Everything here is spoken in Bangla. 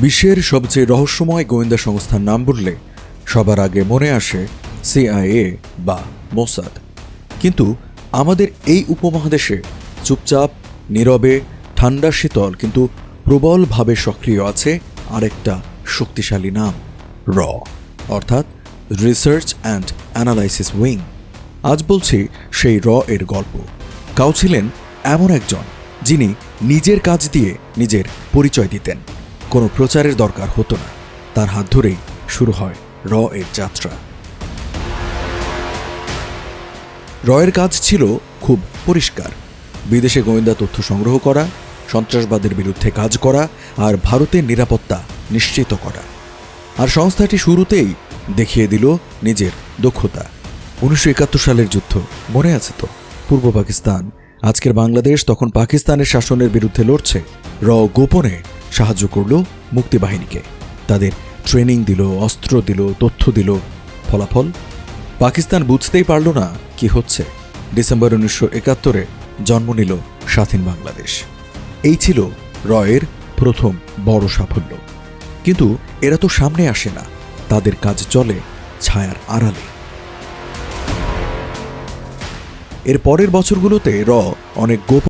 বিশ্বের সবচেয়ে রহস্যময় গোয়েন্দা সংস্থার নাম বললে সবার আগে মনে আসে সিআইএ বা মোসাদ। কিন্তু আমাদের এই উপমহাদেশে চুপচাপ, নীরবে, ঠান্ডা শীতল কিন্তু প্রবলভাবে সক্রিয় আছে আরেকটা শক্তিশালী নাম, র, অর্থাৎ রিসার্চ অ্যান্ড অ্যানালাইসিস উইং। আজ বলছি সেই র এর গল্প। কাউ ছিলেন এমন একজন যিনি নিজের কাজ দিয়ে নিজের পরিচয় দিতেন। কোনো প্রচারের দরকার হতো না, তার হাত ধরেই শুরু হয় র এর যাত্রা। র এর কাজ ছিল খুব পরিষ্কার: বিদেশে গোয়েন্দা তথ্য সংগ্রহ করা, সন্ত্রাসবাদের বিরুদ্ধে কাজ করা আর ভারতের নিরাপত্তা নিশ্চিত করা। আর সংস্থাটি শুরুতেই দেখিয়ে দিল নিজের দক্ষতা। 1971 সালের যুদ্ধ মনে আছে তো? পূর্ব পাকিস্তান, আজকের বাংলাদেশ তখন পাকিস্তানের শাসনের বিরুদ্ধে লড়ছে। র গোপনে সাহায্য করল মুক্তিবাহিনীকে, তাদের ট্রেনিং দিল, অস্ত্র দিল, তথ্য দিল। ফলাফল? পাকিস্তান বুঝতেই পারল না কি হচ্ছে। ডিসেম্বর 1971-এ জন্ম নিল স্বাধীন বাংলাদেশ। এই ছিল র এর প্রথম বড় সাফল্য। কিন্তু এরা তো সামনে আসে না, তাদের কাজ চলে ছায়ার আড়ালে। এর পরের বছরগুলোতে র অনেক গোপন